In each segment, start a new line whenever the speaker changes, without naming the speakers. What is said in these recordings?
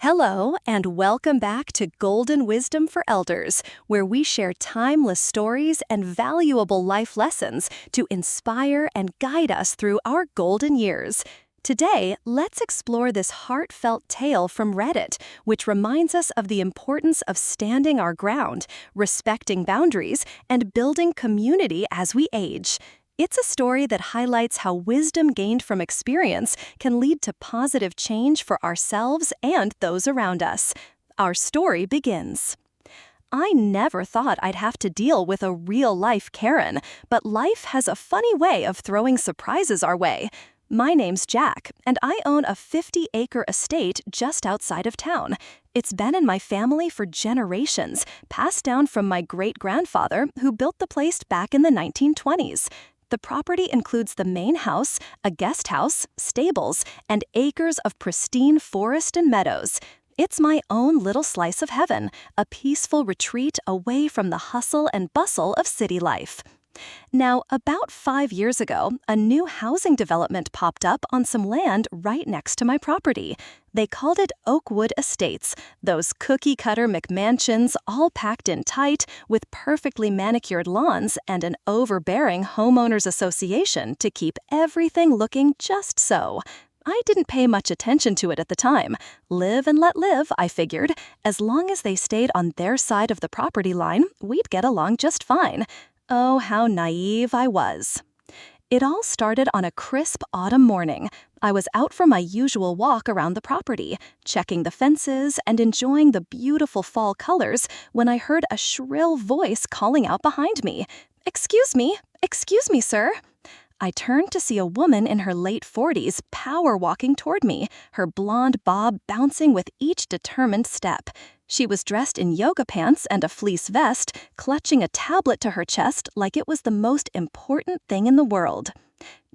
Hello, and welcome back to Golden Wisdom for Elders, where we share timeless stories and valuable life lessons to inspire and guide us through our golden years. Today, let's explore this heartfelt tale from Reddit, which reminds us of the importance of standing our ground, respecting boundaries, and building community as we age. It's a story that highlights how wisdom gained from experience can lead to positive change for ourselves and those around us. Our story begins. I never thought I'd have to deal with a real-life Karen, but life has a funny way of throwing surprises our way. My name's Jack, and I own a 50-acre estate just outside of town. It's been in my family for generations, passed down from my great-grandfather who built the place back in the 1920s. The property includes the main house, a guest house, stables, and acres of pristine forest and meadows. It's my own little slice of heaven, a peaceful retreat away from the hustle and bustle of city life. Now, about 5 years ago, a new housing development popped up on some land right next to my property. They called it Oakwood Estates, those cookie-cutter McMansions all packed in tight with perfectly manicured lawns and an overbearing homeowners association to keep everything looking just so. I didn't pay much attention to it at the time. Live and let live, I figured. As long as they stayed on their side of the property line, we'd get along just fine. Oh, how naive I was. It all started on a crisp autumn morning. I was out for my usual walk around the property, checking the fences and enjoying the beautiful fall colors when I heard a shrill voice calling out behind me. Excuse me, sir." I turned to see a woman in her late 40s power walking toward me, her blonde bob bouncing with each determined step. She was dressed in yoga pants and a fleece vest, clutching a tablet to her chest like it was the most important thing in the world.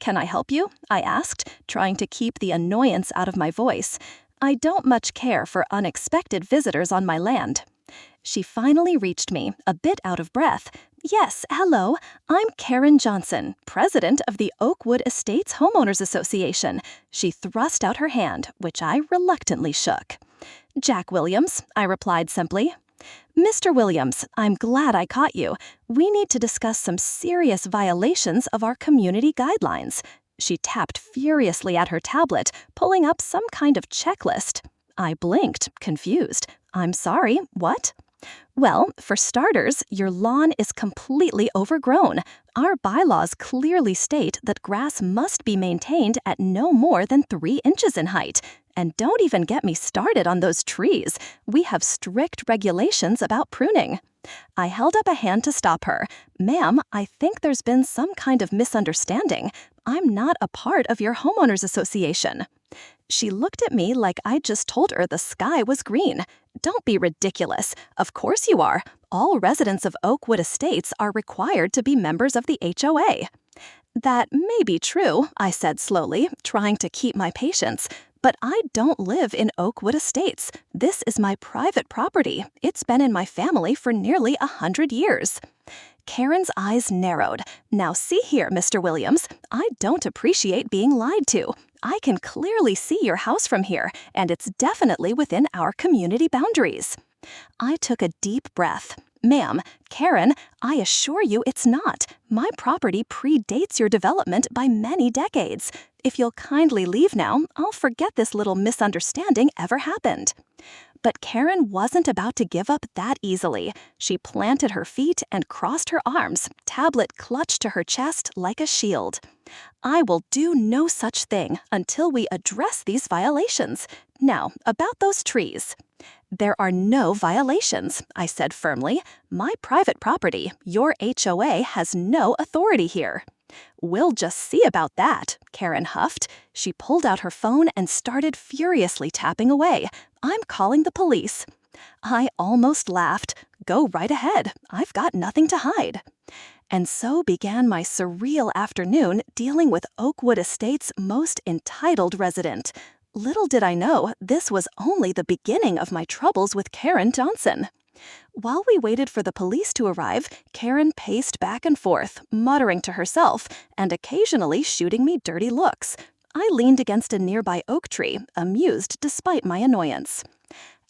"Can I help you?" I asked, trying to keep the annoyance out of my voice. I don't much care for unexpected visitors on my land. She finally reached me, a bit out of breath. "Yes, hello. I'm Karen Johnson, president of the Oakwood Estates Homeowners Association." She thrust out her hand, which I reluctantly shook. "Jack Williams," I replied simply. "Mr. Williams, I'm glad I caught you. We need to discuss some serious violations of our community guidelines." She tapped furiously at her tablet, pulling up some kind of checklist. I blinked, confused. "I'm sorry, what?" "Well, for starters, your lawn is completely overgrown. Our bylaws clearly state that grass must be maintained at no more than 3 inches in height. And don't even get me started on those trees. We have strict regulations about pruning." I held up a hand to stop her. "Ma'am, I think there's been some kind of misunderstanding. I'm not a part of your homeowners association." She looked at me like I'd just told her the sky was green. "Don't be ridiculous. Of course you are. All residents of Oakwood Estates are required to be members of the HOA." "That may be true," I said slowly, trying to keep my patience. "But I don't live in Oakwood Estates. This is my private property. It's been in my family for nearly 100 years. Karen's eyes narrowed. "Now see here, Mr. Williams, I don't appreciate being lied to. I can clearly see your house from here, and it's definitely within our community boundaries." I took a deep breath. "Ma'am, Karen, I assure you it's not. My property predates your development by many decades. If you'll kindly leave now, I'll forget this little misunderstanding ever happened." But Karen wasn't about to give up that easily. She planted her feet and crossed her arms, tablet clutched to her chest like a shield. "I will do no such thing until we address these violations. Now, about those trees." "There are no violations," I said firmly. "My private property, your HOA, has no authority here." "We'll just see about that," Karen huffed. She pulled out her phone and started furiously tapping away. "I'm calling the police." I almost laughed. "Go right ahead. I've got nothing to hide." And so began my surreal afternoon dealing with Oakwood Estates' most entitled resident. Little did I know, this was only the beginning of my troubles with Karen Johnson. While we waited for the police to arrive, Karen paced back and forth, muttering to herself, and occasionally shooting me dirty looks. I leaned against a nearby oak tree, amused despite my annoyance.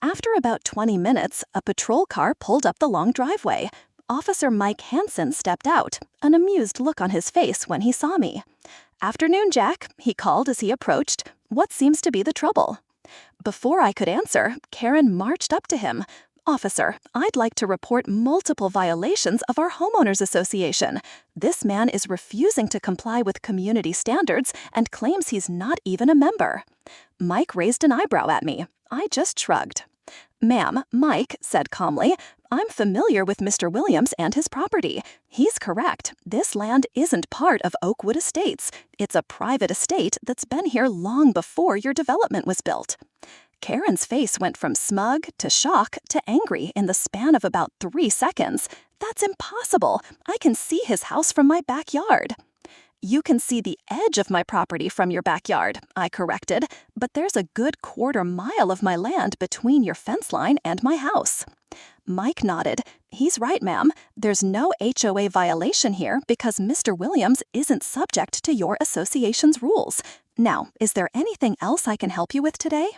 After about 20 minutes, a patrol car pulled up the long driveway. Officer Mike Hansen stepped out, an amused look on his face when he saw me. "Afternoon, Jack," he called as he approached. "What seems to be the trouble?" Before I could answer, Karen marched up to him. "Officer, I'd like to report multiple violations of our homeowners association. This man is refusing to comply with community standards and claims he's not even a member." Mike raised an eyebrow at me. I just shrugged. "Ma'am," Mike said calmly, "I'm familiar with Mr. Williams and his property. He's correct. This land isn't part of Oakwood Estates. It's a private estate that's been here long before your development was built." Karen's face went from smug to shock to angry in the span of about 3 seconds. "That's impossible. I can see his house from my backyard." "You can see the edge of my property from your backyard," I corrected, "but there's a good 1/4 mile of my land between your fence line and my house." Mike nodded. "He's right, ma'am. There's no HOA violation here because Mr. Williams isn't subject to your association's rules. Now, is there anything else I can help you with today?"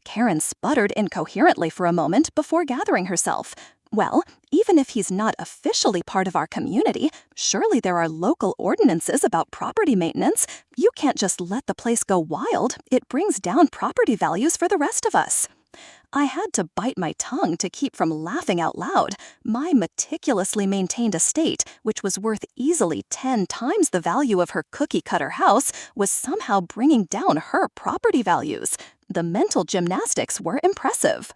Karen sputtered incoherently for a moment before gathering herself. "Well, even if he's not officially part of our community, surely there are local ordinances about property maintenance. You can't just let the place go wild. It brings down property values for the rest of us." I had to bite my tongue to keep from laughing out loud. My meticulously maintained estate, which was worth easily 10 times the value of her cookie-cutter house, was somehow bringing down her property values. The mental gymnastics were impressive.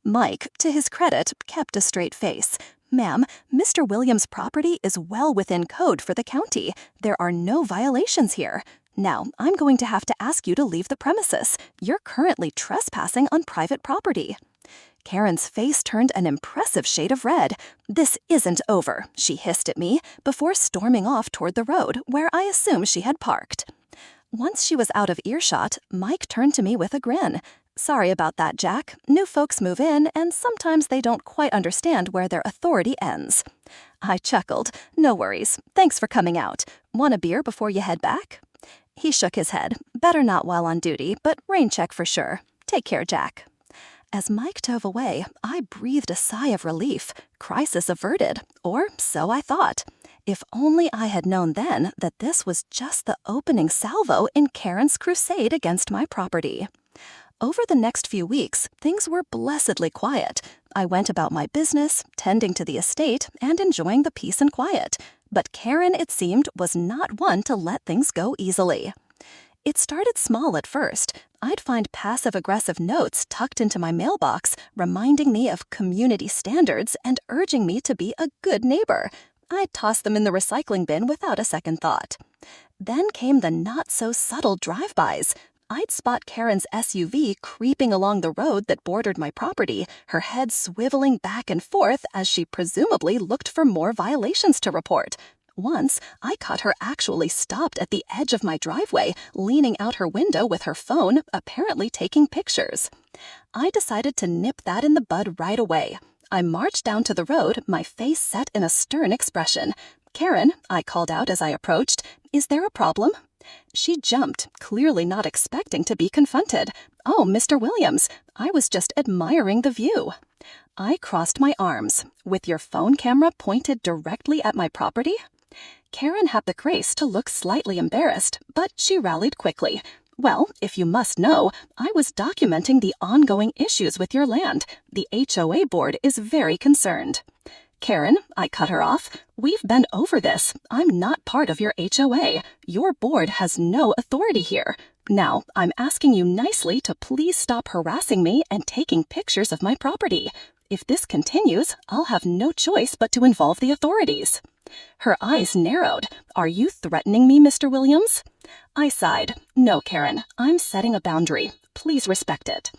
Mike, to his credit, kept a straight face. "Ma'am, Mr. Williams' property is well within code for the county. There are no violations here. Now, I'm going to have to ask you to leave the premises. You're currently trespassing on private property." Karen's face turned an impressive shade of red. "This isn't over," she hissed at me, before storming off toward the road, where I assume she had parked. Once she was out of earshot, Mike turned to me with a grin. "Sorry about that, Jack. New folks move in, and sometimes they don't quite understand where their authority ends." I chuckled. "No worries. Thanks for coming out. Want a beer before you head back?" He shook his head. "Better not while on duty, but rain check for sure. Take care, Jack." As Mike dove away, I breathed a sigh of relief. Crisis averted, or so I thought. If only I had known then that this was just the opening salvo in Karen's crusade against my property. Over the next few weeks, things were blessedly quiet. I went about my business, tending to the estate, and enjoying the peace and quiet. But Karen, it seemed, was not one to let things go easily. It started small at first. I'd find passive-aggressive notes tucked into my mailbox, reminding me of community standards and urging me to be a good neighbor. I'd toss them in the recycling bin without a second thought. Then came the not-so-subtle drive-bys. I'd spot Karen's SUV creeping along the road that bordered my property, her head swiveling back and forth as she presumably looked for more violations to report. Once, I caught her actually stopped at the edge of my driveway, leaning out her window with her phone, apparently taking pictures. I decided to nip that in the bud right away. I marched down to the road, my face set in a stern expression. "Karen," I called out as I approached, "is there a problem?" She jumped, clearly not expecting to be confronted. "Oh, Mr. Williams, I was just admiring the view." I crossed my arms. "With your phone camera pointed directly at my property?" Karen had the grace to look slightly embarrassed, but she rallied quickly. "Well, if you must know, I was documenting the ongoing issues with your land. The HOA board is very concerned." "Karen," I cut her off, "we've been over this. I'm not part of your HOA. Your board has no authority here. Now, I'm asking you nicely to please stop harassing me and taking pictures of my property. If this continues, I'll have no choice but to involve the authorities." Her eyes narrowed. "Are you threatening me, Mr. Williams?" I sighed. "No, Karen, I'm setting a boundary. Please respect it."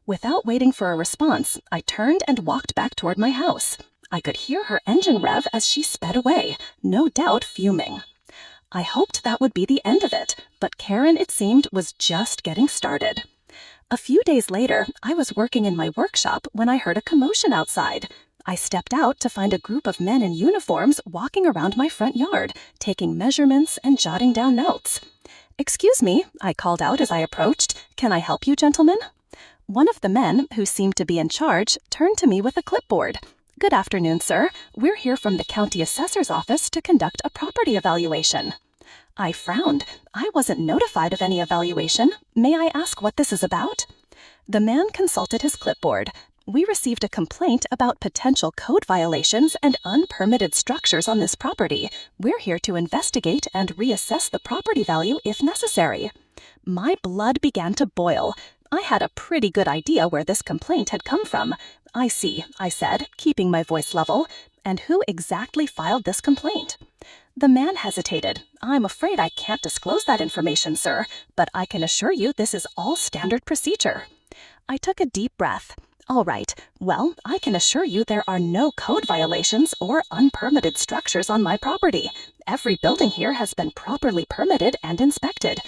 Without waiting for a response, I turned and walked back toward my house. I could hear her engine rev as she sped away, no doubt fuming. I hoped that would be the end of it, but Karen, it seemed, was just getting started. A few days later, I was working in my workshop when I heard a commotion outside. I stepped out to find a group of men in uniforms walking around my front yard, taking measurements and jotting down notes. "Excuse me," I called out as I approached. "Can I help you, gentlemen?" One of the men, who seemed to be in charge, turned to me with a clipboard. "Good afternoon, sir. We're here from the county assessor's office to conduct a property evaluation." I frowned. I wasn't notified of any evaluation. May I ask what this is about? The man consulted his clipboard. "We received a complaint about potential code violations and unpermitted structures on this property. We're here to investigate and reassess the property value if necessary." My blood began to boil. I had a pretty good idea where this complaint had come from. "I see," I said, keeping my voice level. "And who exactly filed this complaint?" The man hesitated. "I'm afraid I can't disclose that information, sir, but I can assure you this is all standard procedure." I took a deep breath. "All right, well, I can assure you there are no code violations or unpermitted structures on my property. Every building here has been properly permitted and inspected.